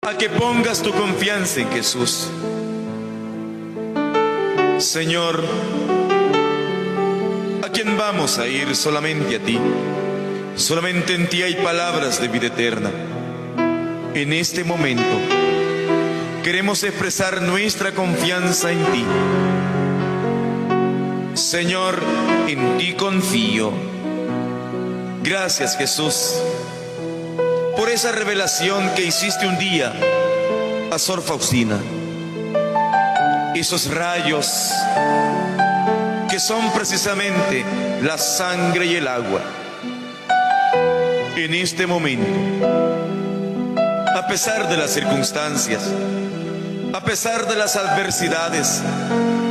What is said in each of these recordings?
a que pongas tu confianza en Jesús. Señor, ¿a quién vamos a ir? Solamente a ti. Solamente en ti hay palabras de vida eterna. En este momento queremos expresar nuestra confianza en ti. Señor, en ti confío. Gracias, Jesús, por esa revelación que hiciste un día a Sor Faustina. Esos rayos que son precisamente la sangre y el agua. En este momento, a pesar de las circunstancias, a pesar de las adversidades,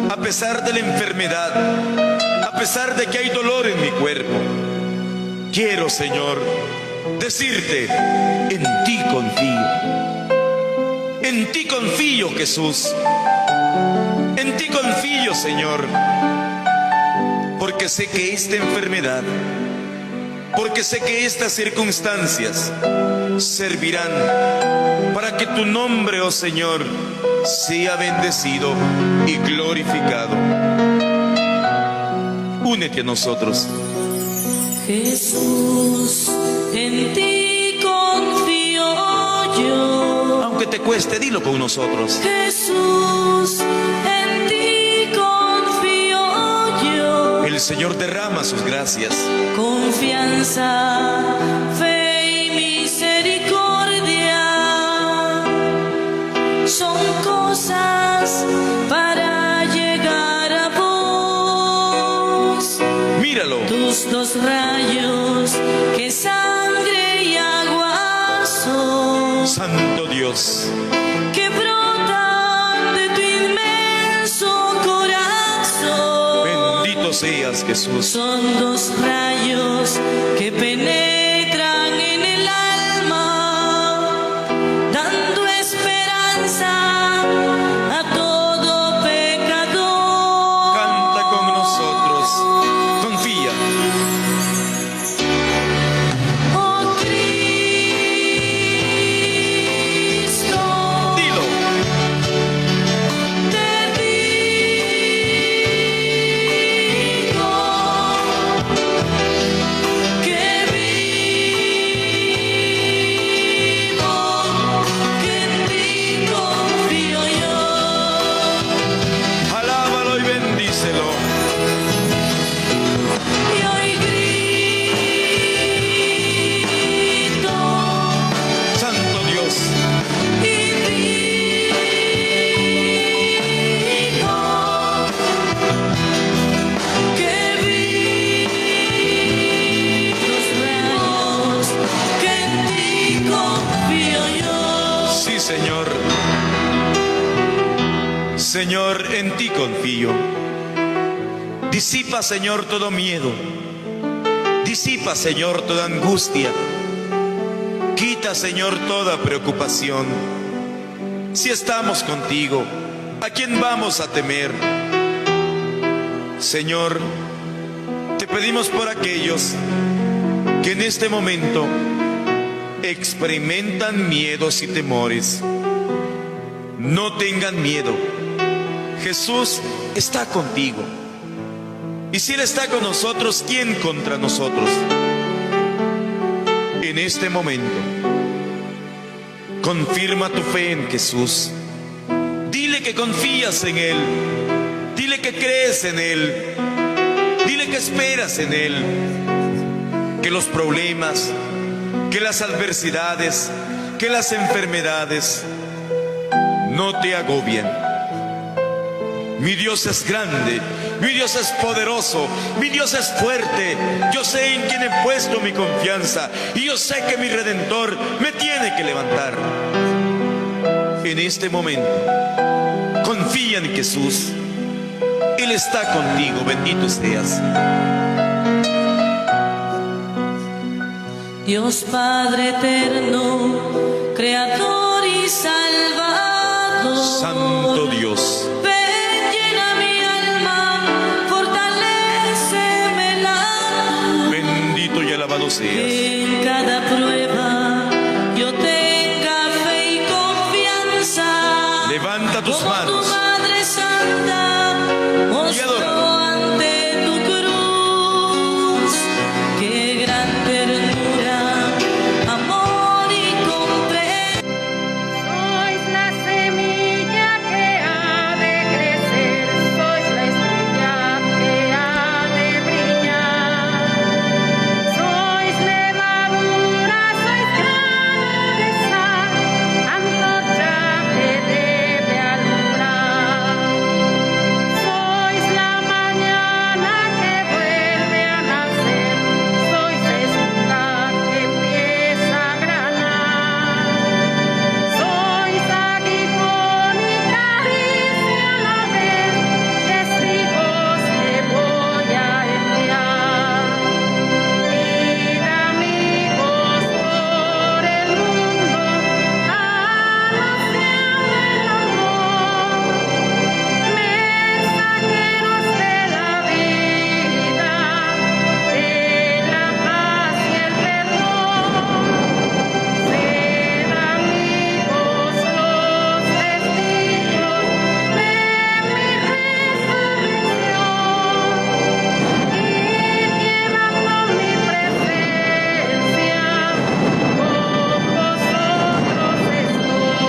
a pesar de la enfermedad, a pesar de que hay dolor en mi cuerpo, quiero, Señor, decirte, en ti confío. En ti confío, Jesús. En ti confío, Señor. Porque sé que esta enfermedad, porque sé que estas circunstancias servirán para que tu nombre, oh Señor, sea bendecido y glorificado. Únete a nosotros. Jesús, en ti confío yo. Aunque te cueste, dilo con nosotros. Jesús, en ti confío yo. El Señor derrama sus gracias. Confianza, fe y misericordia son cosas para llegar a vos. Míralo. Tus dos rayos, que sangre y agua son, Santo Dios, que brotan de tu inmenso corazón. bendito seas, Jesús. Son dos rayos que penetran en el alma, dando esperanza a todo pecador. Canta con nosotros. Confía. Oh Cristo, Dilo. te digo que vivo, que en ti confío yo. Alábalo y bendícelo. Y hoy grito Santo Dios, y digo que vi los rayos, que en ti confío yo. sí, Señor. Señor, en ti confío. Disipa, Señor, todo miedo. Disipa, Señor, toda angustia. Quita, Señor, toda preocupación. Si estamos contigo, ¿a quién vamos a temer? Señor, te pedimos por aquellos que en este momento experimentan miedos y temores. No tengan miedo. Jesús está contigo. Y si Él está con nosotros, ¿quién contra nosotros? En este momento, confirma tu fe en Jesús. Dile que confías en Él. Dile que crees en Él. Dile que esperas en Él. Que los problemas, que las adversidades, que las enfermedades no te agobien. Mi Dios es grande, mi Dios es poderoso, mi Dios es fuerte. Yo sé en quién he puesto mi confianza y yo sé que mi Redentor me tiene que levantar. En este momento, confía en Jesús. Él está contigo, bendito seas. Dios Padre eterno, Creador y Salvador. Santo Dios, Ven, llena mi alma, fortalécemela. bendito y alabado seas. Que en cada prueba yo tenga fe y confianza. Levanta tus como tu manos Madre Santa mostró adora. ante tu cruz. Qué gran ternura, amor y comprensión. Sois la semilla que ha de crecer, sois la estrella que ha de brillar. Sois levadura, sois grano de sal, antorcha que debe alumbrar. Sois la mañana que vuelve a nacer, sois espiga que empieza a granar. Sois aguijón y caricia a la vez, testigos que voy a enviar. Id amigos por el mundo, anunciando el amor. Mensajeros de la vida, de la paz y el perdón. Sed amigos los testigos de mi resurrección. Y llevando mi presencia, con vosotros estoy.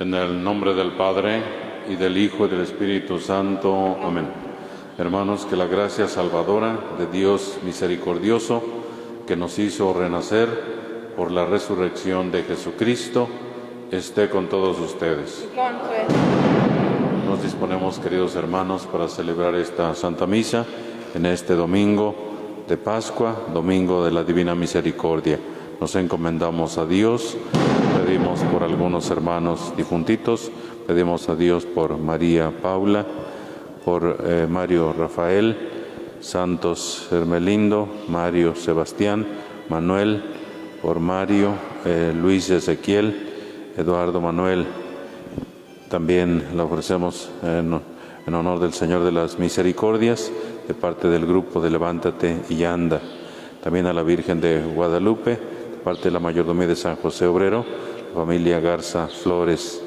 En el nombre del Padre, y del Hijo, y del Espíritu Santo. Amén. Hermanos, que la gracia salvadora de Dios misericordioso, que nos hizo renacer por la resurrección de Jesucristo, esté con todos ustedes. Nos disponemos, queridos hermanos, para celebrar esta Santa Misa en este domingo de Pascua, domingo de la Divina Misericordia. Nos encomendamos a Dios, pedimos por algunos hermanos difuntitos, pedimos a Dios por María Paula, por Mario Rafael, Santos Hermelindo, Mario Sebastián, Manuel, por Mario, Luis Ezequiel, Eduardo Manuel. También la ofrecemos en honor del Señor de las Misericordias, de parte del grupo de Levántate y Anda. También a la Virgen de Guadalupe, de parte de la Mayordomía de San José Obrero, familia Garza Flores.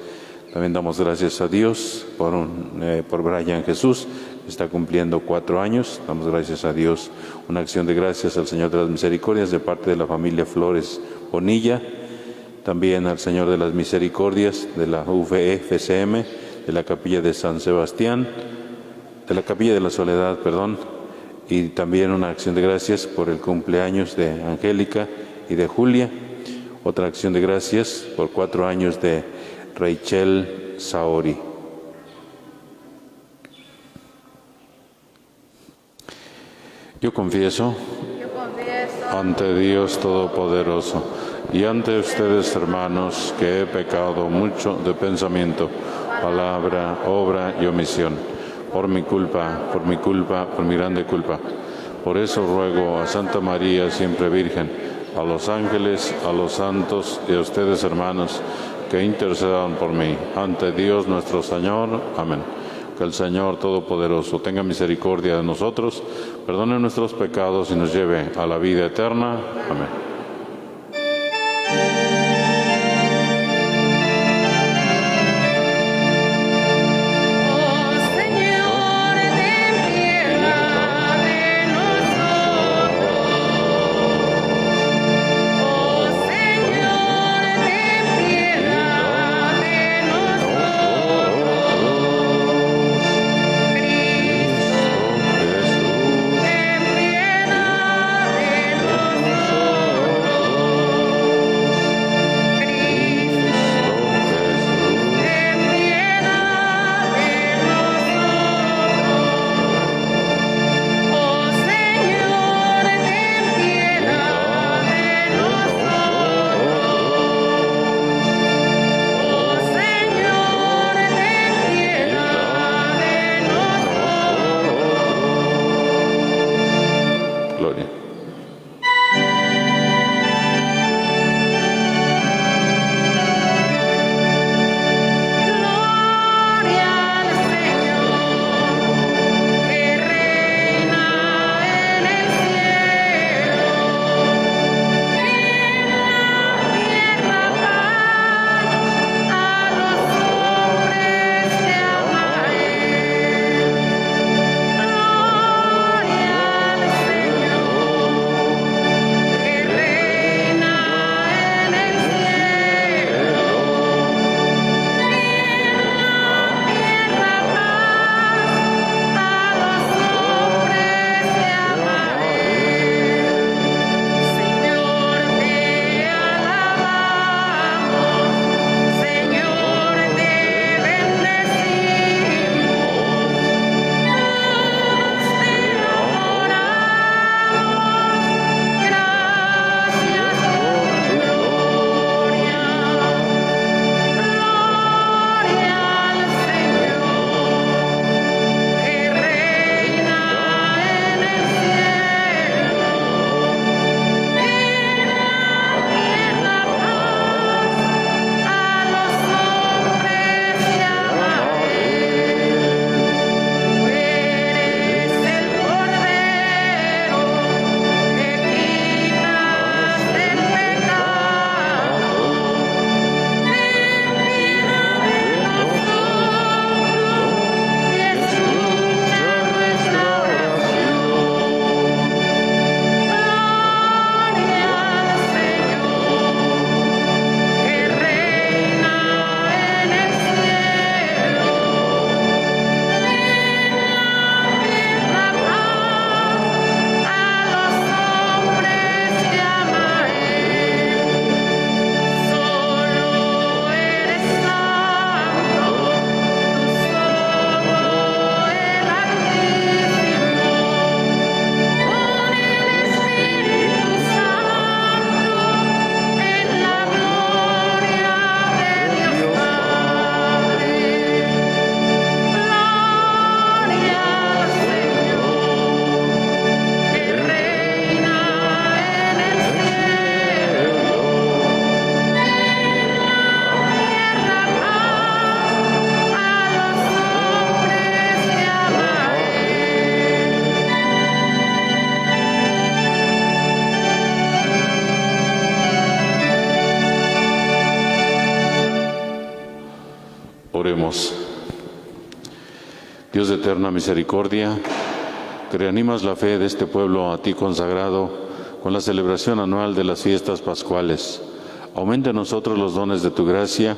También damos gracias a Dios por Brian Jesús, que está cumpliendo 4 años. Damos gracias a Dios. Una acción de gracias al Señor de las Misericordias de parte de la familia Flores Bonilla. También al Señor de las Misericordias de la UVE-FCM, de la Capilla de San Sebastián, de la Capilla de la Soledad, perdón. Y también una acción de gracias por el cumpleaños de Angélica y de Julia. Otra acción de gracias por 4 años de Rachel Saori. Yo confieso ante Dios Todopoderoso y ante ustedes, hermanos, que he pecado mucho de pensamiento, palabra, obra y omisión, por mi grande culpa. Por eso ruego a Santa María, siempre Virgen, a los ángeles, a los santos y a ustedes, hermanos, que intercedan por mí ante Dios nuestro Señor. Amén. Que el Señor Todopoderoso tenga misericordia de nosotros, perdone nuestros pecados y nos lleve a la vida eterna. Amén. Dios de eterna misericordia, que reanimas la fe de este pueblo a ti consagrado con la celebración anual de las fiestas pascuales, aumenta en nosotros los dones de tu gracia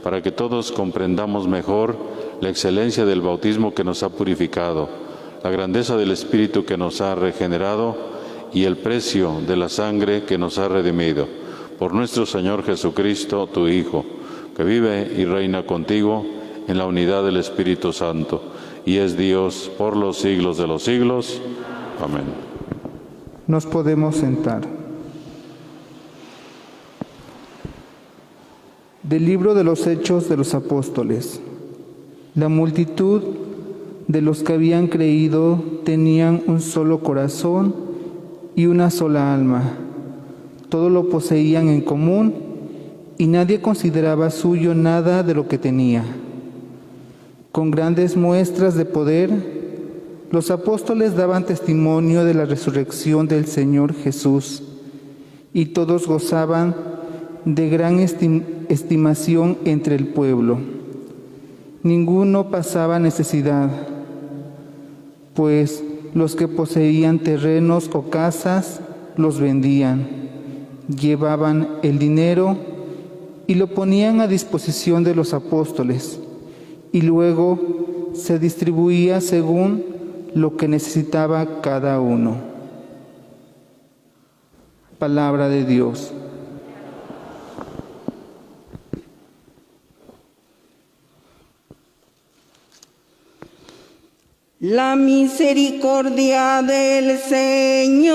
para que todos comprendamos mejor la excelencia del bautismo que nos ha purificado, la grandeza del Espíritu que nos ha regenerado y el precio de la sangre que nos ha redimido. Por nuestro Señor Jesucristo, tu Hijo, que vive y reina contigo en la unidad del Espíritu Santo, y es Dios por los siglos de los siglos. Amén. Nos podemos sentar. Del libro de los Hechos de los Apóstoles. La multitud de los que habían creído tenían un solo corazón y una sola alma. Todo lo poseían en común y nadie consideraba suyo nada de lo que tenía. Con grandes muestras de poder, los apóstoles daban testimonio de la resurrección del Señor Jesús, y todos gozaban de gran estimación entre el pueblo. Ninguno pasaba necesidad, pues los que poseían terrenos o casas los vendían, llevaban el dinero y lo ponían a disposición de los apóstoles, y luego se distribuía según lo que necesitaba cada uno. Palabra de Dios. La misericordia del Señor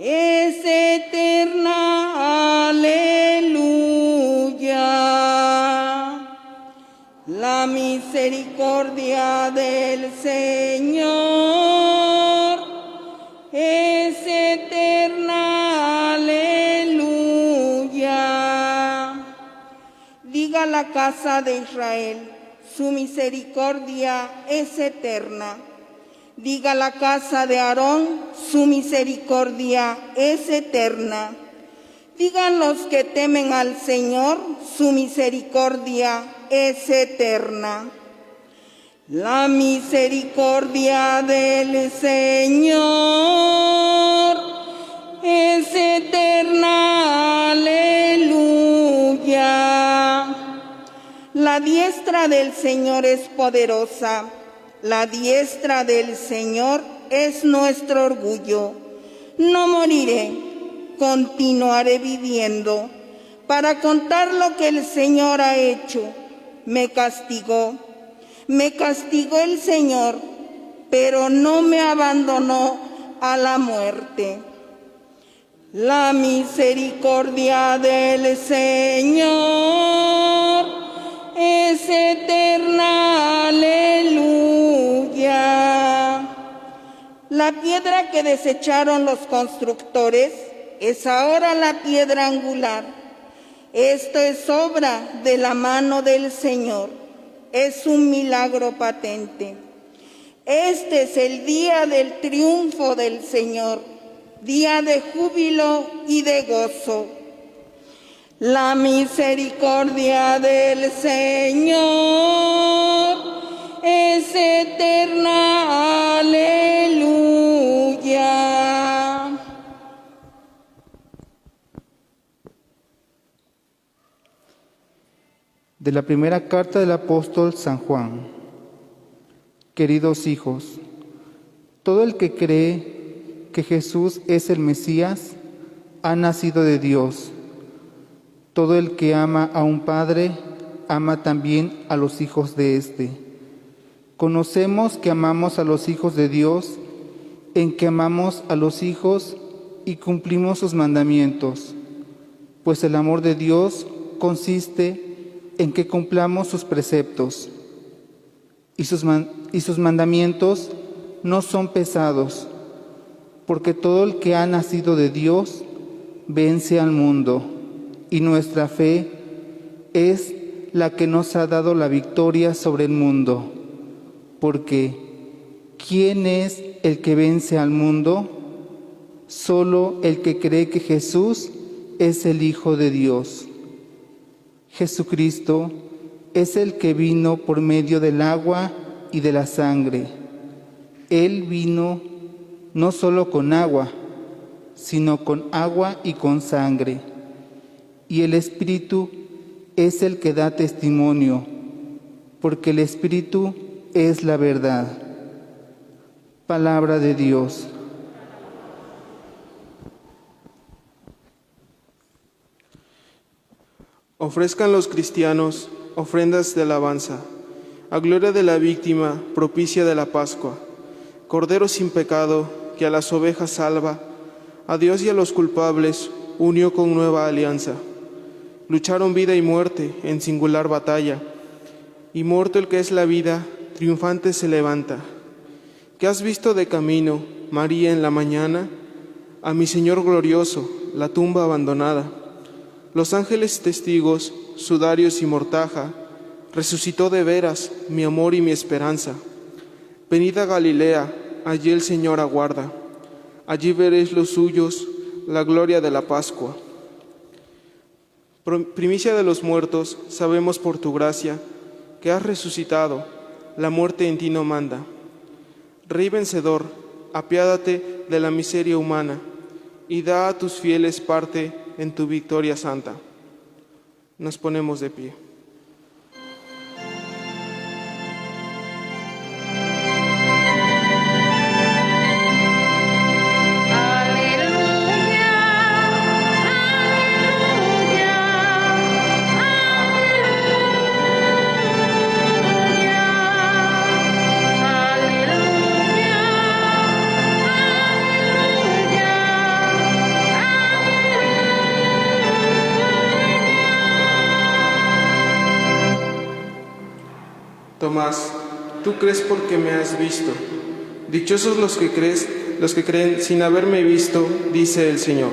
es eterna. Aleluya. La misericordia del Señor es eterna. Aleluya. Diga la casa de Israel: su misericordia es eterna. Diga la casa de Aarón: su misericordia es eterna. Digan los que temen al Señor: su misericordia es eterna. La misericordia del Señor es eterna. Aleluya. La diestra del Señor es poderosa, la diestra del Señor es nuestro orgullo. No moriré, continuaré viviendo para contar lo que el Señor ha hecho. Me castigó el Señor, pero no me abandonó a la muerte. La misericordia del Señor es eterna. Aleluya. La piedra que desecharon los constructores es ahora la piedra angular. Esto es obra de la mano del Señor. Es un milagro patente. Este es el día del triunfo del Señor, día de júbilo y de gozo. La misericordia del Señor es eterna. Aleluya. De la primera carta del apóstol San Juan. Queridos hijos, todo el que cree que Jesús es el Mesías ha nacido de Dios. Todo el que ama a un padre, ama también a los hijos de éste. Conocemos que amamos a los hijos de Dios, en que amamos a los hijos y cumplimos sus mandamientos, pues el amor de Dios consiste en que cumplamos sus preceptos, y sus mandamientos no son pesados, porque todo el que ha nacido de Dios vence al mundo. Y nuestra fe es la que nos ha dado la victoria sobre el mundo. Porque, ¿quién es el que vence al mundo? Solo el que cree que Jesús es el Hijo de Dios. Jesucristo es el que vino por medio del agua y de la sangre. Él vino no solo con agua, sino con agua y con sangre. Y el Espíritu es el que da testimonio, porque el Espíritu es la verdad. Palabra de Dios. Ofrezcan los cristianos ofrendas de alabanza, a gloria de la víctima propicia de la Pascua, Cordero sin pecado que a las ovejas salva, a Dios y a los culpables unió con nueva alianza. Lucharon vida y muerte en singular batalla, y muerto el que es la vida, triunfante se levanta. ¿Qué has visto de camino, María, en la mañana? A mi Señor glorioso, la tumba abandonada. Los ángeles testigos, sudarios y mortaja, resucitó de veras mi amor y mi esperanza. Venid a Galilea, allí el Señor aguarda. Allí veréis los suyos, la gloria de la Pascua. Primicia de los muertos, sabemos por tu gracia que has resucitado, la muerte en ti no manda. Rey vencedor, apiádate de la miseria humana y da a tus fieles parte en tu victoria santa. Nos ponemos de pie. Tomás, tú crees porque me has visto. Dichosos los que creen sin haberme visto, dice el Señor.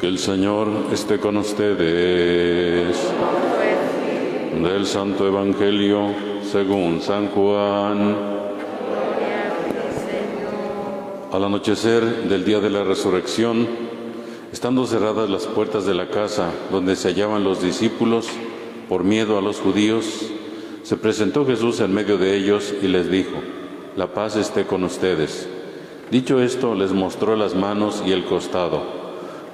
Que el Señor esté con ustedes. Del Santo Evangelio según San Juan. Al anochecer del día de la resurrección, estando cerradas las puertas de la casa donde se hallaban los discípulos, por miedo a los judíos, se presentó Jesús en medio de ellos y les dijo: la paz esté con ustedes. Dicho esto, les mostró las manos y el costado.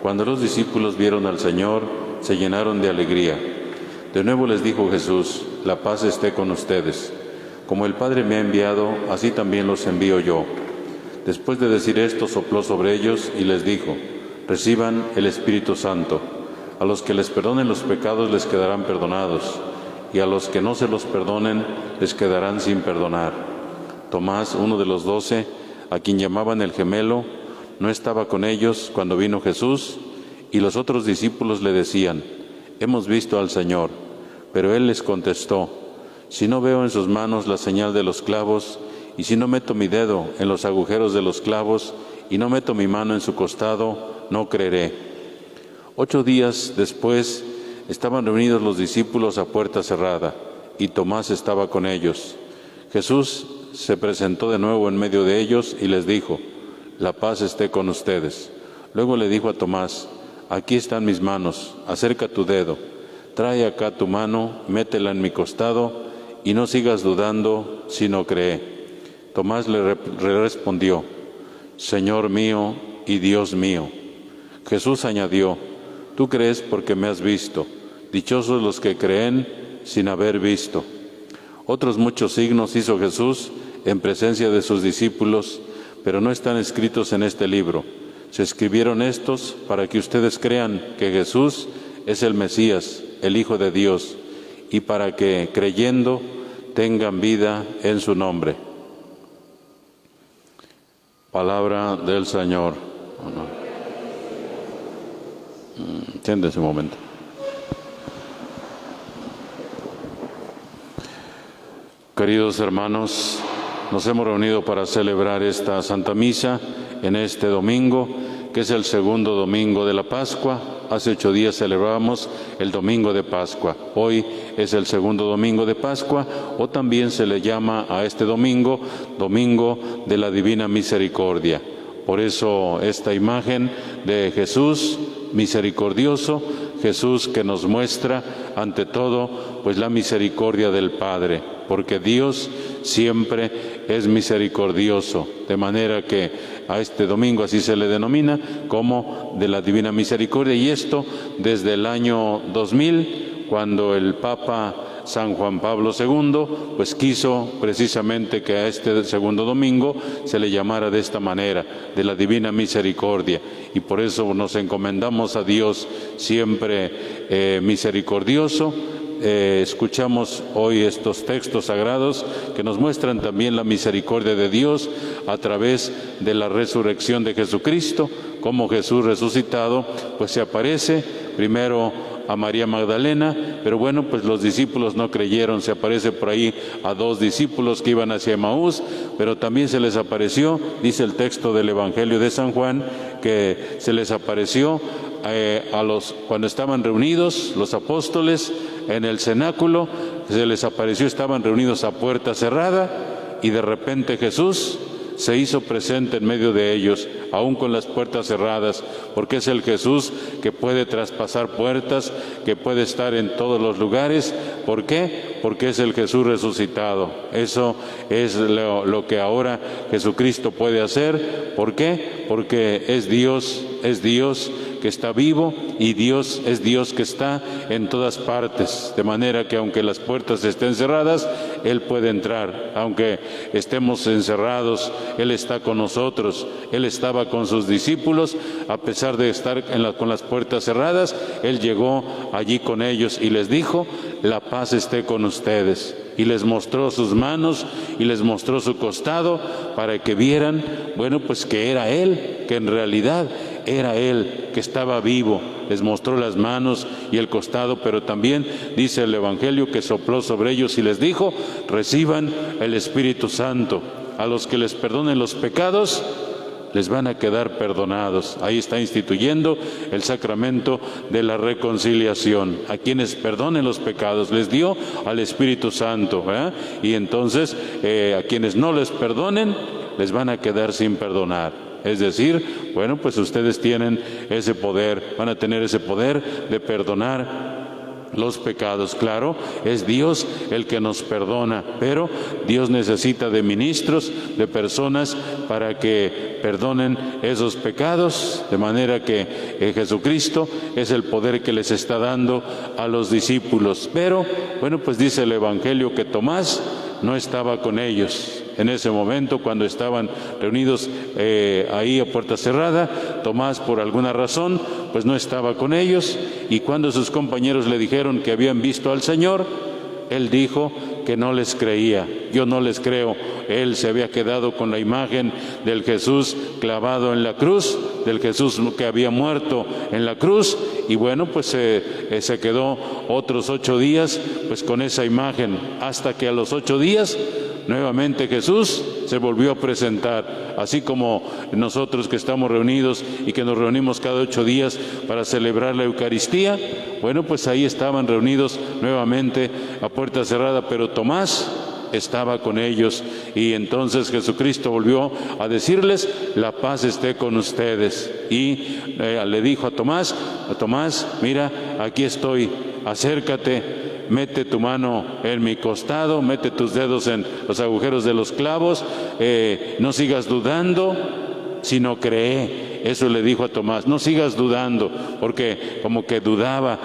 Cuando los discípulos vieron al Señor, se llenaron de alegría. De nuevo les dijo Jesús: la paz esté con ustedes. Como el Padre me ha enviado, así también los envío yo. Después de decir esto, sopló sobre ellos y les dijo: reciban el Espíritu Santo. A los que les perdonen los pecados les quedarán perdonados, y a los que no se los perdonen les quedarán sin perdonar. Tomás, uno de los 12, a quien llamaban el gemelo, no estaba con ellos cuando vino Jesús, y los otros discípulos le decían: hemos visto al Señor. Pero él les contestó: si no veo en sus manos la señal de los clavos, y si no meto mi dedo en los agujeros de los clavos, y no meto mi mano en su costado, no creeré. 8 días después estaban reunidos los discípulos a puerta cerrada, y Tomás estaba con ellos. Jesús se presentó de nuevo en medio de ellos y les dijo: la paz esté con ustedes. Luego le dijo a Tomás: aquí están mis manos, acerca tu dedo, trae acá tu mano, métela en mi costado, y no sigas dudando, sino cree. Tomás le respondió: Señor mío y Dios mío. Jesús añadió: tú crees porque me has visto. Dichosos los que creen sin haber visto. Otros muchos signos hizo Jesús en presencia de sus discípulos, pero no están escritos en este libro. Se escribieron estos para que ustedes crean que Jesús es el Mesías, el Hijo de Dios, y para que, creyendo, tengan vida en su nombre. Palabra del Señor. Siéntense un momento. Queridos hermanos, nos hemos reunido para celebrar esta Santa Misa en este domingo, que es el segundo domingo de la Pascua. Hace 8 días celebrábamos el domingo de Pascua. Hoy es el segundo domingo de Pascua, o también se le llama a este domingo, Domingo de la Divina Misericordia. Por eso esta imagen de Jesús misericordioso, Jesús que nos muestra ante todo pues la misericordia del Padre, porque Dios siempre es misericordioso, de manera que a este domingo así se le denomina como de la Divina Misericordia, y esto desde el año 2000, cuando el Papa San Juan Pablo II pues quiso precisamente que a este segundo domingo se le llamara de esta manera, de la Divina Misericordia, y por eso nos encomendamos a Dios siempre misericordioso. Escuchamos hoy estos textos sagrados que nos muestran también la misericordia de Dios a través de la resurrección de Jesucristo, como Jesús resucitado pues se aparece primero a María Magdalena, pero bueno, pues los discípulos no creyeron. Se aparece por ahí a 2 discípulos que iban hacia Emaús, pero también se les apareció, dice el texto del Evangelio de San Juan, que se les apareció cuando estaban reunidos los apóstoles en el cenáculo, se les apareció, estaban reunidos a puerta cerrada, y de repente Jesús se hizo presente en medio de ellos, aún con las puertas cerradas, porque es el Jesús que puede traspasar puertas, que puede estar en todos los lugares. ¿Por qué? Porque es el Jesús resucitado. Eso es lo que ahora Jesucristo puede hacer. ¿Por qué? Porque es Dios que está vivo, y Dios es Dios que está en todas partes, de manera que aunque las puertas estén cerradas, Él puede entrar. Aunque estemos encerrados, Él está con nosotros. Él estaba con sus discípulos, a pesar de estar con las puertas cerradas, Él llegó allí con ellos y les dijo: la paz esté con ustedes. Y les mostró sus manos y les mostró su costado, para que vieran, bueno, pues que era Él, que en realidad era Él, que estaba vivo. Les mostró las manos y el costado, pero también dice el Evangelio que sopló sobre ellos y les dijo: reciban el Espíritu Santo. A los que les perdonen los pecados, les van a quedar perdonados. Ahí está instituyendo el sacramento de la reconciliación. A quienes perdonen los pecados les dio al Espíritu Santo, ¿verdad? Y entonces a quienes no les perdonen, les van a quedar sin perdonar. Es decir, bueno, pues ustedes tienen ese poder, van a tener ese poder de perdonar los pecados. Claro, es Dios el que nos perdona, pero Dios necesita de ministros, de personas para que perdonen esos pecados, de manera que Jesucristo es el poder que les está dando a los discípulos. Pero, bueno, pues dice el Evangelio que Tomás no estaba con ellos. En ese momento, cuando estaban reunidos ahí a puerta cerrada, Tomás, por alguna razón, pues no estaba con ellos, y cuando sus compañeros le dijeron que habían visto al Señor, él dijo que no les creía. Yo no les creo. Él se había quedado con la imagen del Jesús clavado en la cruz, del Jesús que había muerto en la cruz, y bueno, pues se quedó otros 8 días pues con esa imagen, hasta que a los 8 días nuevamente Jesús se volvió a presentar, así como nosotros que estamos reunidos y que nos reunimos cada 8 días para celebrar la Eucaristía. Bueno, pues ahí estaban reunidos nuevamente a puerta cerrada, pero Tomás estaba con ellos, y entonces Jesucristo volvió a decirles: la paz esté con ustedes. Y le dijo a Tomás, mira, aquí estoy, acércate, mete tu mano en mi costado, mete tus dedos en los agujeros de los clavos, no sigas dudando, sino cree. Eso le dijo a Tomás: no sigas dudando, porque como que dudaba,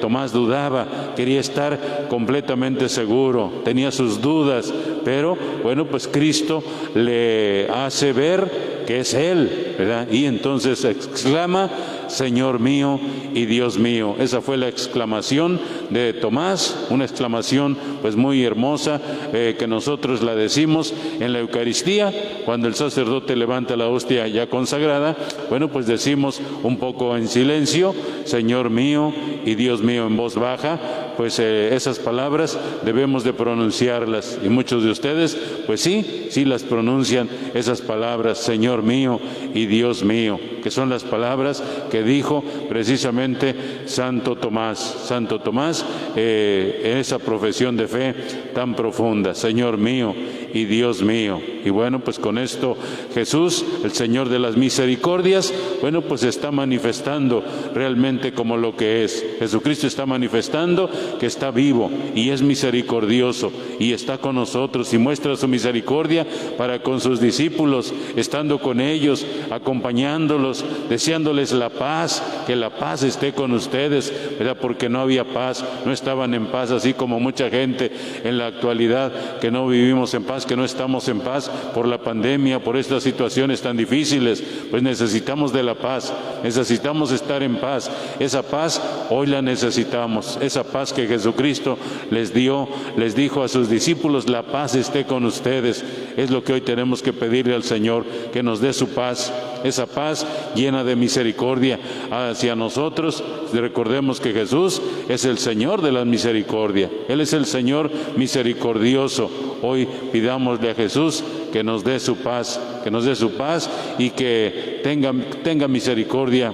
Tomás dudaba, quería estar completamente seguro, tenía sus dudas, pero bueno, pues Cristo le hace ver que es Él, ¿verdad? Y entonces exclama: Señor mío y Dios mío. Esa fue la exclamación de Tomás, una exclamación pues muy hermosa, que nosotros la decimos en la Eucaristía cuando el sacerdote levanta la hostia ya consagrada. Bueno, pues decimos un poco en silencio: Señor mío y Dios mío, en voz baja, pues esas palabras debemos de pronunciarlas. Y muchos de ustedes, pues sí las pronuncian esas palabras, Señor mío y Dios mío, que son las palabras que dijo precisamente Santo Tomás, en esa profesión de fe tan profunda, Señor mío y Dios mío. Y bueno, pues con esto Jesús, el Señor de las misericordias, bueno, pues está manifestando realmente como lo que es. Jesucristo está manifestando que está vivo y es misericordioso y está con nosotros y muestra su misericordia para con sus discípulos, estando con ellos, acompañándolos, deseándoles la paz, que la paz esté con ustedes, ¿verdad? Porque no había paz, no estaban en paz, así como mucha gente en la actualidad que no vivimos en paz, que no estamos en paz por la pandemia, por estas situaciones tan difíciles. Pues necesitamos de la paz, necesitamos estar en paz. Esa paz hoy la necesitamos, esa paz que Jesucristo les dio, les dijo a sus discípulos, la paz esté con ustedes. Es lo que hoy tenemos que pedirle al Señor, que nos dé su paz, esa paz llena de misericordia hacia nosotros. Recordemos que Jesús es el Señor de la misericordia, Él es el Señor misericordioso. Hoy pidámosle a Jesús que nos dé su paz, y que tenga misericordia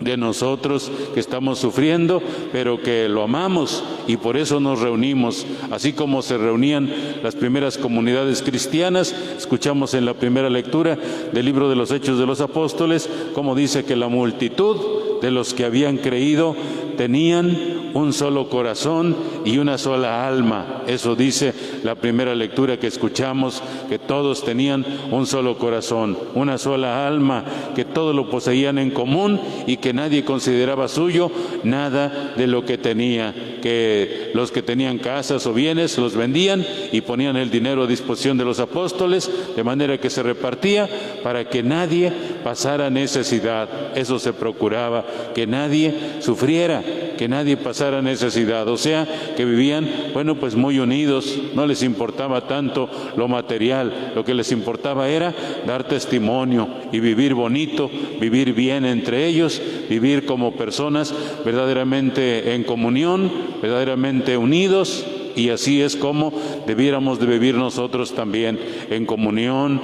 de nosotros que estamos sufriendo, pero que lo amamos y por eso nos reunimos, así como se reunían las primeras comunidades cristianas. Escuchamos en la primera lectura del libro de los Hechos de los Apóstoles como dice que la multitud de los que habían creído tenían un solo corazón y una sola alma. Eso dice la primera lectura que escuchamos, que todos tenían un solo corazón, una sola alma, que todo lo poseían en común y que nadie consideraba suyo nada de lo que tenía, que los que tenían casas o bienes los vendían y ponían el dinero a disposición de los apóstoles, de manera que se repartía para que nadie pasara necesidad. Eso se procuraba, que nadie sufriera, que nadie pasara necesidad, o sea, que vivían, bueno, pues muy unidos, no les importaba tanto lo material, lo que les importaba era dar testimonio y vivir bonito, vivir bien entre ellos, vivir como personas verdaderamente en comunión, verdaderamente unidos. Y así es como debiéramos de vivir nosotros también, en comunión,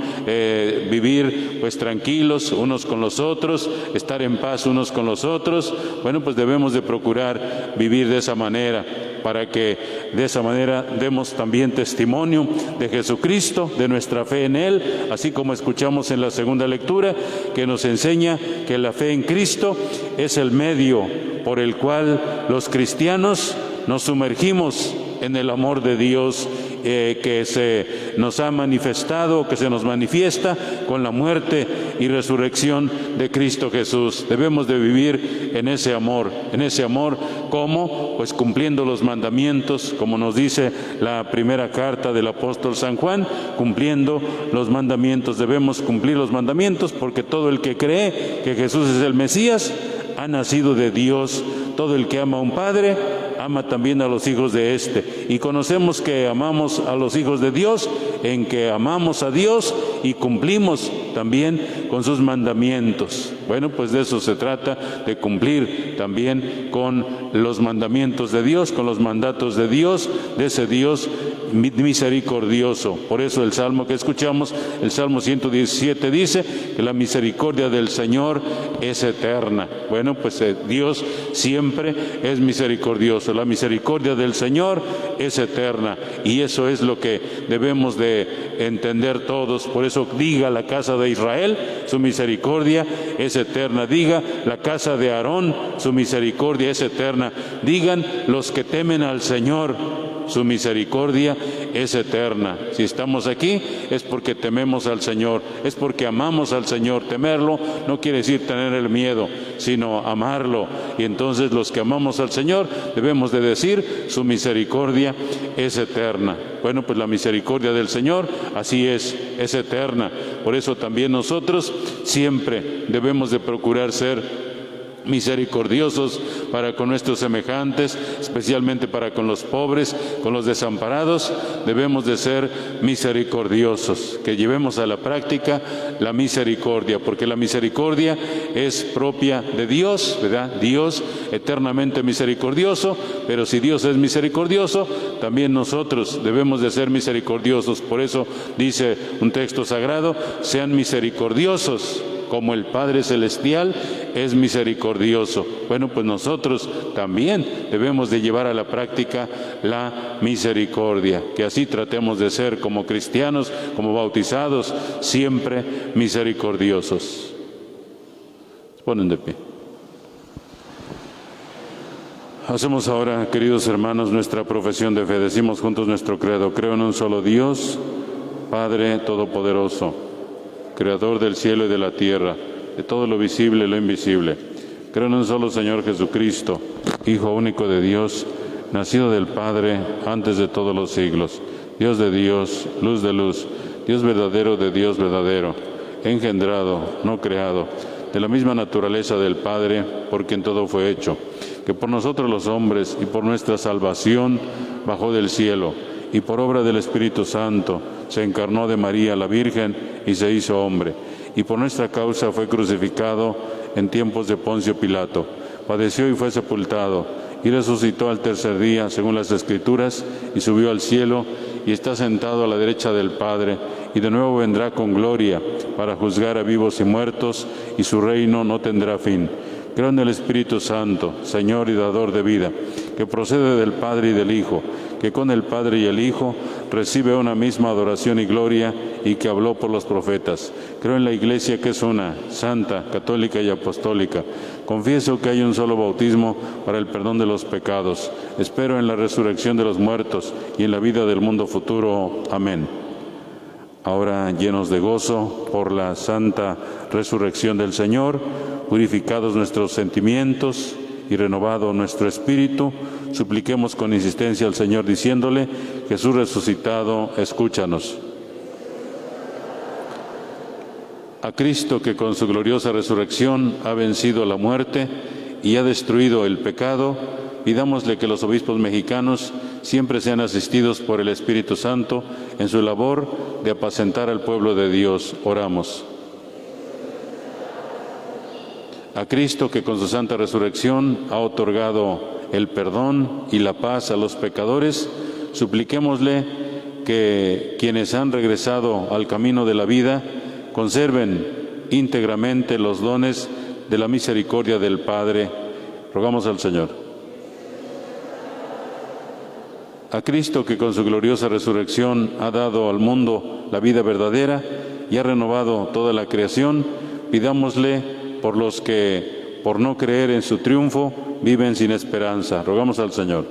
vivir pues tranquilos unos con los otros, estar en paz unos con los otros. Bueno, pues debemos de procurar vivir de esa manera, para que de esa manera demos también testimonio de Jesucristo, de nuestra fe en Él, así como escuchamos en la segunda lectura, que nos enseña que la fe en Cristo es el medio por el cual los cristianos nos sumergimos en el amor de Dios que se nos ha manifestado, que se nos manifiesta con la muerte y resurrección de Cristo Jesús. Debemos de vivir en ese amor, ¿cómo? Pues cumpliendo los mandamientos, como nos dice la primera carta del apóstol San Juan, cumpliendo los mandamientos. Debemos cumplir los mandamientos porque todo el que cree que Jesús es el Mesías ha nacido de Dios. Todo el que ama a un padre ama también a los hijos de éste. Y conocemos que amamos a los hijos de Dios en que amamos a Dios y cumplimos también con sus mandamientos. Bueno, pues de eso se trata, de cumplir también con los mandamientos de Dios, con los mandatos de Dios, de ese Dios misericordioso. Por eso el salmo que escuchamos, el Salmo 117, dice que la misericordia del Señor es eterna. Bueno, pues Dios siempre es misericordioso. La misericordia del Señor es eterna y eso es lo que debemos de entender todos. Por eso diga la casa de Israel, su misericordia es eterna. Diga la casa de Aarón, su misericordia es eterna. Digan los que temen al Señor, su misericordia es eterna. Si estamos aquí es porque tememos al Señor, es porque amamos al Señor. Temerlo no quiere decir tener el miedo, sino amarlo. Y entonces los que amamos al Señor debemos de decir, su misericordia es eterna. Bueno, pues la misericordia del Señor así es eterna. Por eso también nosotros siempre debemos de procurar ser misericordiosos para con nuestros semejantes, especialmente para con los pobres, con los desamparados. Debemos de ser misericordiosos, que llevemos a la práctica la misericordia, porque la misericordia es propia de Dios, ¿verdad? Dios eternamente misericordioso, pero si Dios es misericordioso, también nosotros debemos de ser misericordiosos. Por eso dice un texto sagrado: sean misericordiosos como el Padre Celestial es misericordioso. Bueno, pues nosotros también debemos de llevar a la práctica la misericordia, que así tratemos de ser como cristianos, como bautizados, siempre misericordiosos. Ponen de pie. Hacemos ahora, queridos hermanos, nuestra profesión de fe. Decimos juntos nuestro credo: creo en un solo Dios, Padre Todopoderoso, Creador del cielo y de la tierra, de todo lo visible y lo invisible. Creo en un solo Señor Jesucristo, Hijo único de Dios, nacido del Padre antes de todos los siglos, Dios de Dios, luz de luz, Dios verdadero de Dios verdadero, engendrado, no creado, de la misma naturaleza del Padre, por quien todo fue hecho, que por nosotros los hombres y por nuestra salvación bajó del cielo, y por obra del Espíritu Santo se encarnó de María la Virgen y se hizo hombre, y por nuestra causa fue crucificado en tiempos de Poncio Pilato, padeció y fue sepultado, y resucitó al tercer día, según las Escrituras, y subió al cielo, y está sentado a la derecha del Padre, y de nuevo vendrá con gloria para juzgar a vivos y muertos, y su reino no tendrá fin. Creo en el Espíritu Santo, Señor y dador de vida, que procede del Padre y del Hijo, que con el Padre y el Hijo recibe una misma adoración y gloria, y que habló por los profetas. Creo en la Iglesia, que es una, santa, católica y apostólica. Confieso que hay un solo bautismo para el perdón de los pecados. Espero en la resurrección de los muertos y en la vida del mundo futuro. Amén. Ahora, llenos de gozo por la santa resurrección del Señor, purificados nuestros sentimientos y renovado nuestro espíritu, supliquemos con insistencia al Señor diciéndole: Jesús resucitado, escúchanos. A Cristo, que con su gloriosa resurrección ha vencido la muerte y ha destruido el pecado, pidámosle que los obispos mexicanos siempre sean asistidos por el Espíritu Santo en su labor de apacentar al pueblo de Dios. Oramos. A Cristo, que con su santa resurrección ha otorgado el perdón y la paz a los pecadores, supliquémosle que quienes han regresado al camino de la vida conserven íntegramente los dones de la misericordia del Padre. Rogamos al Señor. A Cristo, que con su gloriosa resurrección ha dado al mundo la vida verdadera y ha renovado toda la creación, pidámosle por los que, por no creer en su triunfo, viven sin esperanza. Rogamos al Señor.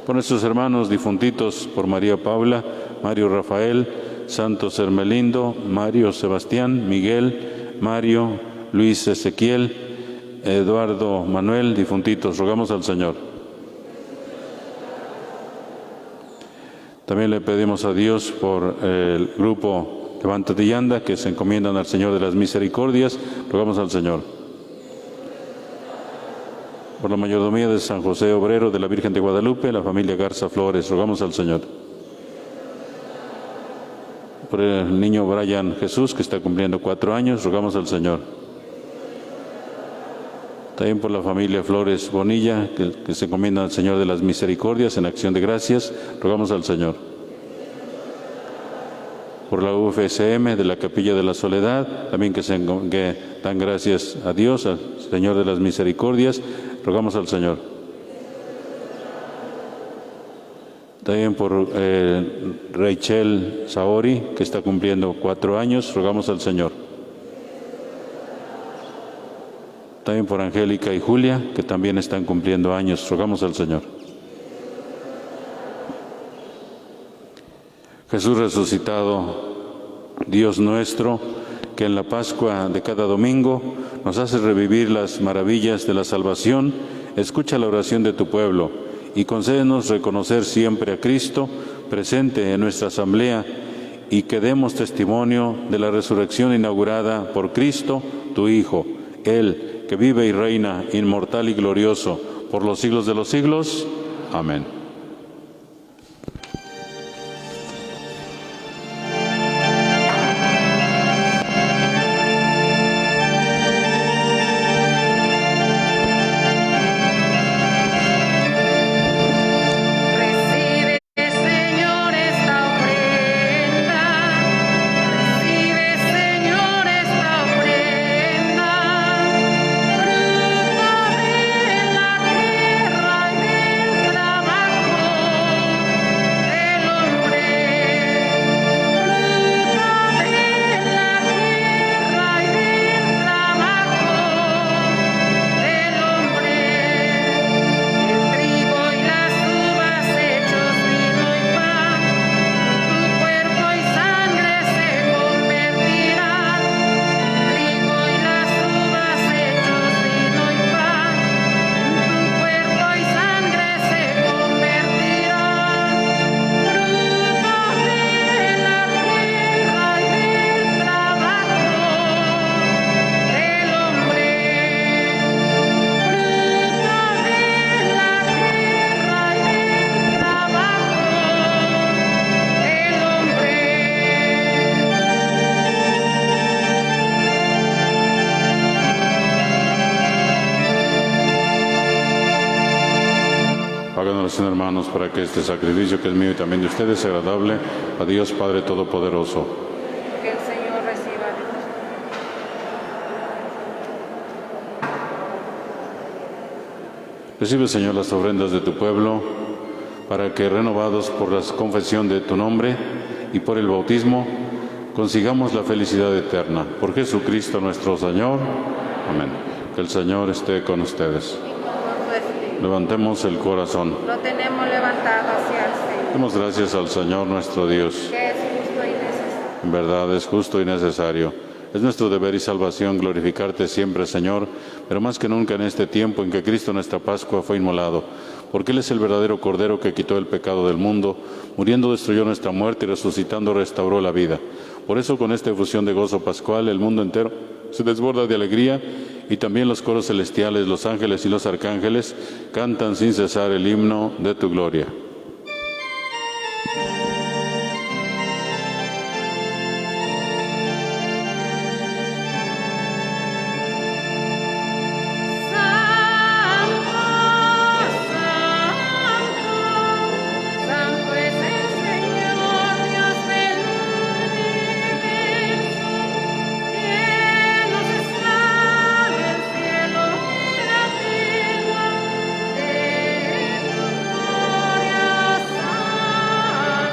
Por nuestros hermanos difuntitos, por María Paula, Mario Rafael, Santos Hermelindo, Mario Sebastián, Miguel, Mario, Luis Ezequiel, Eduardo Manuel, difuntitos, rogamos al Señor. También le pedimos a Dios por el grupo Levántate y Anda, que se encomiendan al Señor de las Misericordias, rogamos al Señor. Por la mayordomía de San José Obrero de la Virgen de Guadalupe, la familia Garza Flores, rogamos al Señor. Por el niño Brian Jesús, que está cumpliendo 4 años, rogamos al Señor. También por la familia Flores Bonilla, que se encomienda al Señor de las Misericordias en acción de gracias, rogamos al Señor. Por la UFSM de la Capilla de la Soledad, también que dan gracias a Dios, al Señor de las Misericordias, rogamos al Señor. También por Rachel Saori, que está cumpliendo 4 años, rogamos al Señor. También por Angélica y Julia, que también están cumpliendo años, rogamos al Señor. Jesús resucitado, Dios nuestro, que en la Pascua de cada domingo nos hace revivir las maravillas de la salvación, escucha la oración de tu pueblo y concédenos reconocer siempre a Cristo presente en nuestra asamblea, y que demos testimonio de la resurrección inaugurada por Cristo, tu Hijo, Él, que vive y reina, inmortal y glorioso, por los siglos de los siglos. Amén. Recibe, Señor, esta ofrenda. Recibe, Señor, esta ofrenda. Fruto de la tierra y del trabajo del hombre. Fruto de la tierra y del trabajo del hombre. El trigo y las uvas hechos vino y pan, tu cuerpo y sangre se convertirán. Trigo y las uvas hechos vino y pan, tu cuerpo y sangre se convertirán. Fruto de la tierra y del trabajo del hombre. Hagan oración, hermanos, para que este sacrificio que es mío y también de ustedes sea agradable a Dios Padre Todopoderoso. Que el Señor reciba de Recibe, Señor, las ofrendas de tu pueblo, para que, renovados por la confesión de tu nombre y por el bautismo, consigamos la felicidad eterna. Por Jesucristo nuestro Señor. Amén. Que el Señor esté con ustedes. Levantemos el corazón. Lo tenemos levantado hacia el Señor, Demos gracias al Señor nuestro Dios. que es justo y necesario. En verdad es justo y necesario. Es nuestro deber y salvación glorificarte siempre, Señor, pero más que nunca en este tiempo en que Cristo nuestra Pascua fue inmolado, porque Él es el verdadero Cordero que quitó el pecado del mundo, muriendo destruyó nuestra muerte y resucitando restauró la vida. Por eso, con esta efusión de gozo pascual, el mundo entero se desborda de alegría, y también los coros celestiales, los ángeles y los arcángeles cantan sin cesar el himno de tu gloria. Santo es el Señor, Dios del universo. Llenos están el cielo y la tierra de tu gloria sana.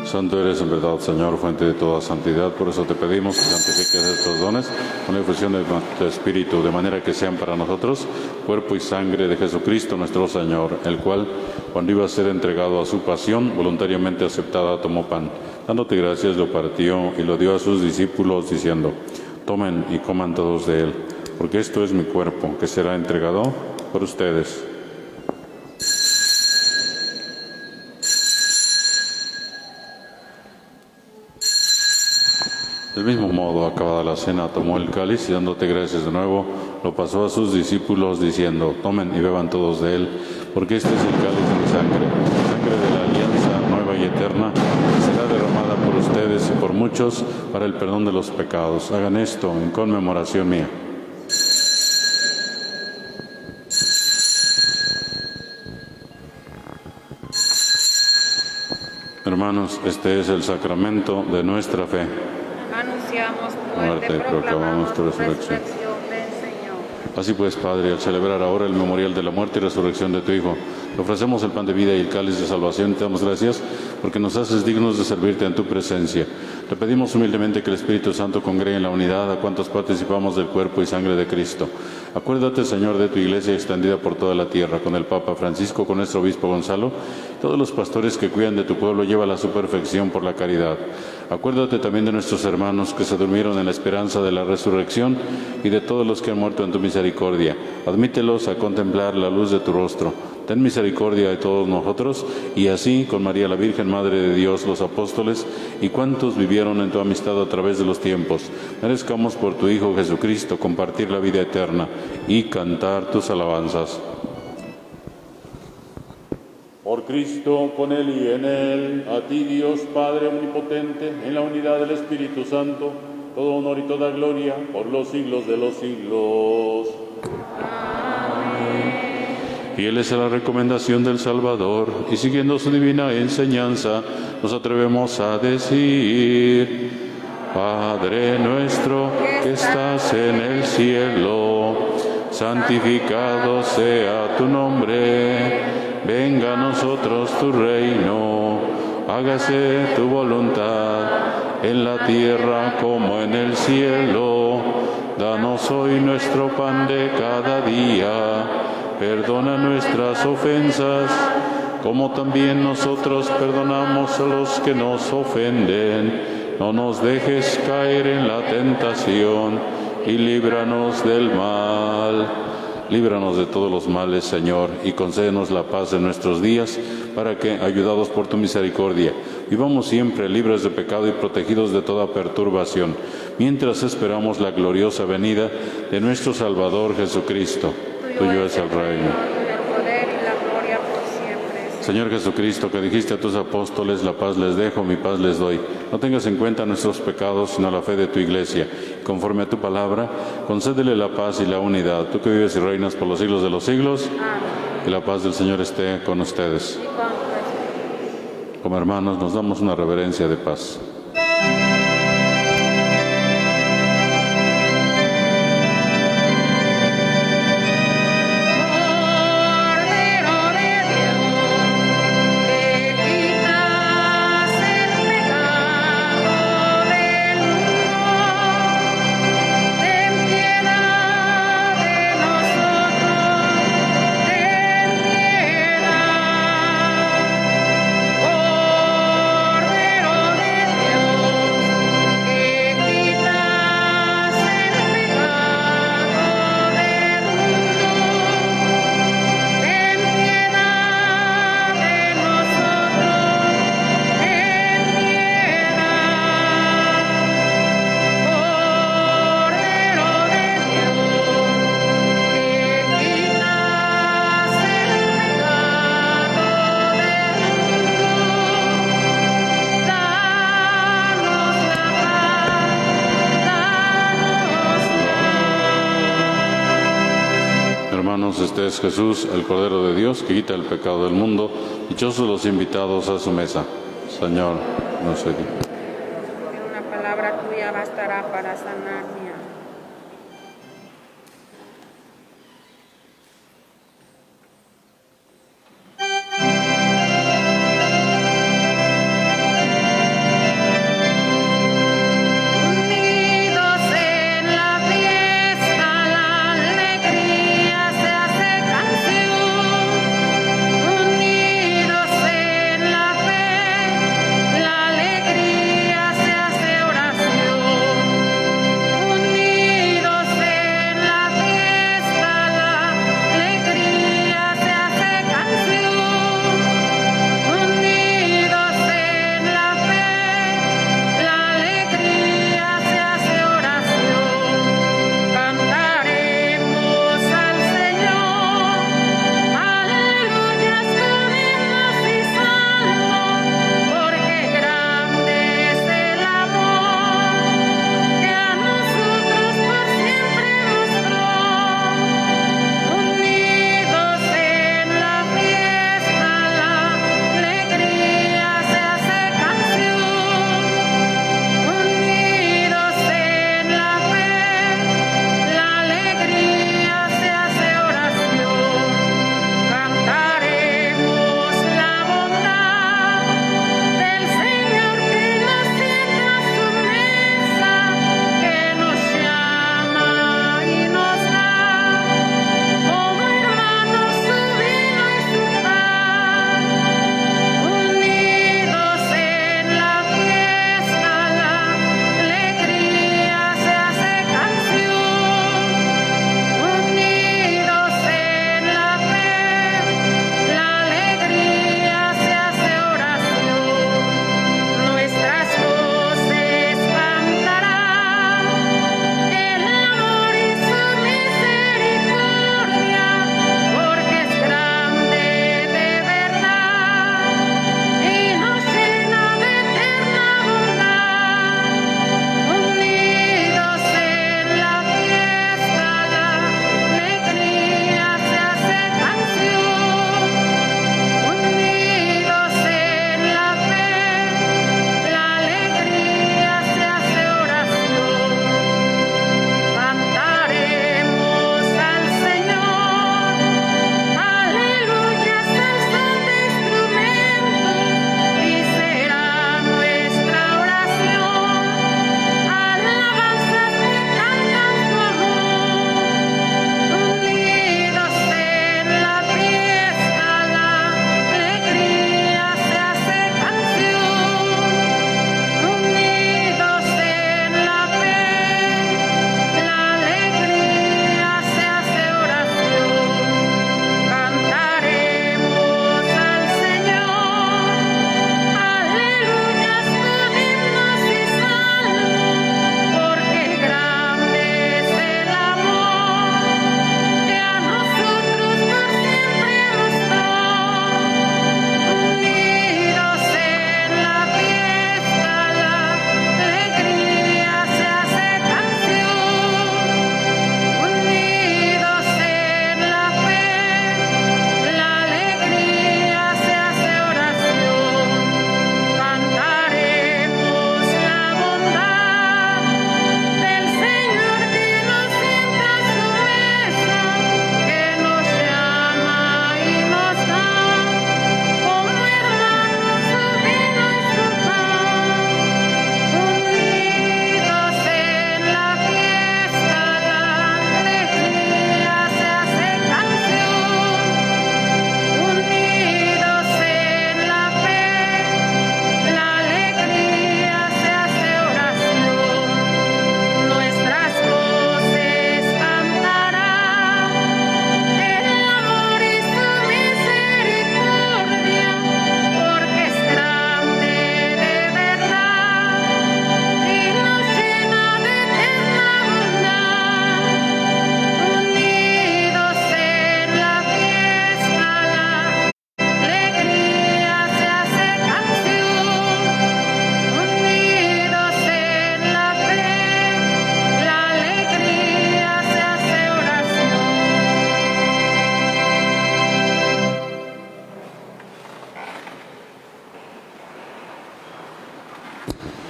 Santo eres en verdad, Señor, fuente de toda santidad. Por eso te pedimos que santifiques estos dones con la efusión de tu Espíritu, de manera que sean para nosotros cuerpo y sangre de Jesucristo nuestro Señor, el cual, cuando iba a ser entregado a su pasión, voluntariamente aceptada, tomó pan. Dándote gracias, lo partió y lo dio a sus discípulos, diciendo: tomen y coman todos de él, porque esto es mi cuerpo, que será entregado por ustedes. Del mismo modo, acabada la cena, tomó el cáliz y dándote gracias de nuevo, lo pasó a sus discípulos diciendo: tomen y beban todos de él, porque este es el cáliz de mi sangre, sangre de la alianza nueva y eterna, que será derramada por ustedes y por muchos para el perdón de los pecados. Hagan esto en conmemoración mía. Hermanos, este es el sacramento de nuestra fe. Anunciamos tu Muerte y proclamamos tu resurrección. Ven, Señor. Así pues, Padre, al celebrar ahora el memorial de la muerte y resurrección de tu Hijo, te ofrecemos el pan de vida y el cáliz de salvación y te damos gracias porque nos haces dignos de servirte en tu presencia. Te pedimos humildemente que el Espíritu Santo congregue en la unidad a cuantos participamos del cuerpo y sangre de Cristo. Acuérdate, Señor, de tu Iglesia extendida por toda la tierra, con el Papa Francisco, con nuestro Obispo Gonzalo, todos los pastores que cuidan de tu pueblo, llévala a su perfección por la caridad. Acuérdate también de nuestros hermanos que se durmieron en la esperanza de la resurrección y de todos los que han muerto en tu misericordia. Admítelos a contemplar la luz de tu rostro. Ten misericordia de todos nosotros, y así, con María la Virgen, Madre de Dios, los apóstoles, y cuantos vivieron en tu amistad a través de los tiempos, merezcamos por tu Hijo Jesucristo compartir la vida eterna y cantar tus alabanzas. Por Cristo, con Él y en Él, a ti Dios Padre Omnipotente, en la unidad del Espíritu Santo, todo honor y toda gloria por los siglos de los siglos. Fieles a la recomendación del Salvador y siguiendo su divina enseñanza, nos atrevemos a decir: Padre nuestro que estás en el cielo, santificado sea tu nombre, venga a nosotros tu reino, hágase tu voluntad en la tierra como en el cielo. Danos hoy nuestro pan de cada día. Perdona nuestras ofensas, como también nosotros perdonamos a los que nos ofenden. No nos dejes caer en la tentación y líbranos del mal. Líbranos de todos los males, Señor, y concédenos la paz en nuestros días, para que, ayudados por tu misericordia, vivamos siempre libres de pecado y protegidos de toda perturbación, mientras esperamos la gloriosa venida de nuestro Salvador Jesucristo. Tuyo es el reino, El poder y la gloria por siempre. Señor Jesucristo, que dijiste a tus apóstoles: la paz les dejo, mi paz les doy. No tengas en cuenta nuestros pecados, sino la fe de tu Iglesia. Conforme a tu palabra, concédele la paz y la unidad. Tú que vives y reinas por los siglos de los siglos, que la paz del Señor esté con ustedes. Como hermanos, nos damos una reverencia de paz. Este es Jesús, el Cordero de Dios, que quita el pecado del mundo. Dichosos los invitados a su mesa. Señor, no sé qué. Una palabra tuya bastará para sanarme. La alegría se hace oración.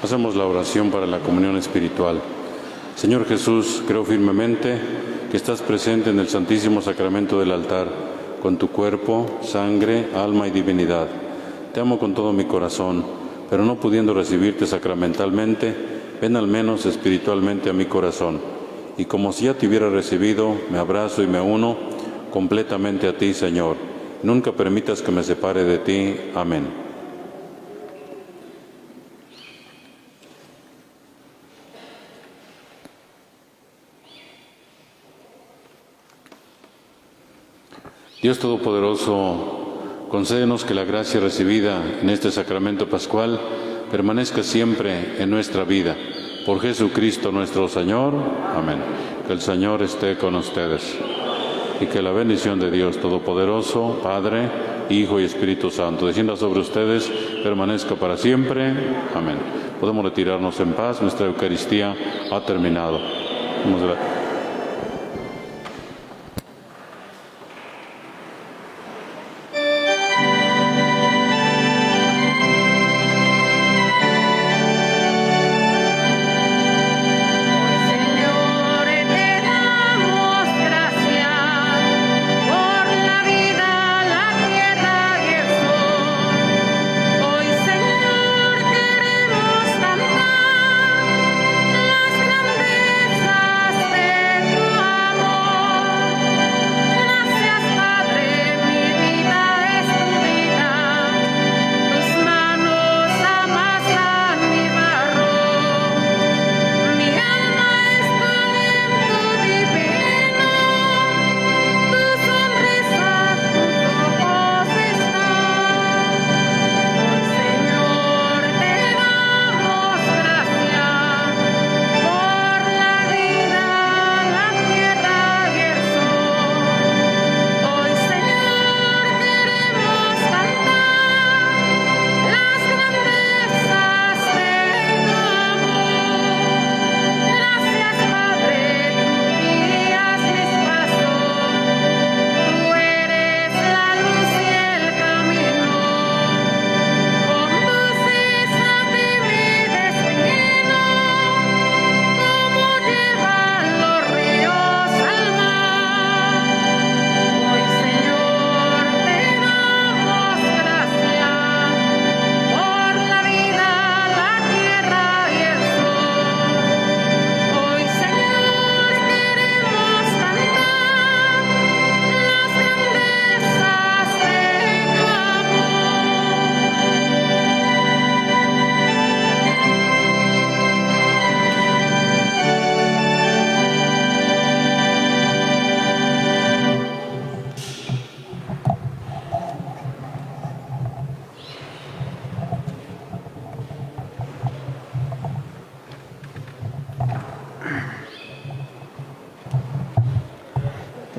Hacemos la oración para la comunión espiritual. Señor Jesús, creo firmemente que estás presente en el Santísimo Sacramento del altar, con tu cuerpo, sangre, alma y divinidad. Te amo con todo mi corazón, pero no pudiendo recibirte sacramentalmente, ven al menos espiritualmente a mi corazón. Y como si ya te hubiera recibido, me abrazo y me uno completamente a ti, Señor. Nunca permitas que me separe de ti. Amén. Dios Todopoderoso, concédenos que la gracia recibida en este sacramento pascual permanezca siempre en nuestra vida. Por Jesucristo nuestro Señor. Amén. Que el Señor esté con ustedes. Y que la bendición de Dios Todopoderoso, Padre, Hijo y Espíritu Santo, descienda sobre ustedes, permanezca para siempre. Amén. Podemos retirarnos en paz. Nuestra Eucaristía ha terminado.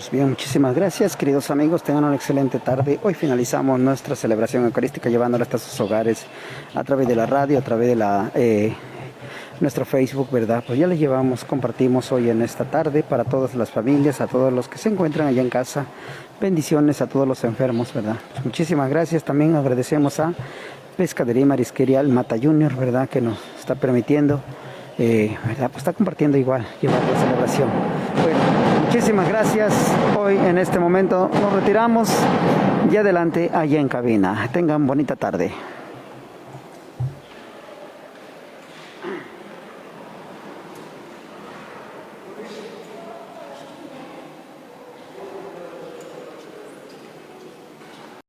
Pues bien, muchísimas gracias, queridos amigos, tengan una excelente tarde. Hoy finalizamos nuestra celebración eucarística llevándola hasta sus hogares a través de la radio, a través de nuestro Facebook, ¿verdad? Pues ya les llevamos, compartimos hoy en esta tarde para todas las familias, a todos los que se encuentran allá en casa. Bendiciones a todos los enfermos, ¿verdad? Pues muchísimas gracias. También agradecemos a Pescadería y Marisquería El Mata Junior, ¿verdad? Que nos está permitiendo, ¿verdad? Pues está compartiendo igual, llevar la celebración. Bueno, muchísimas gracias. Hoy en este momento nos retiramos y adelante allá en cabina. Tengan bonita tarde.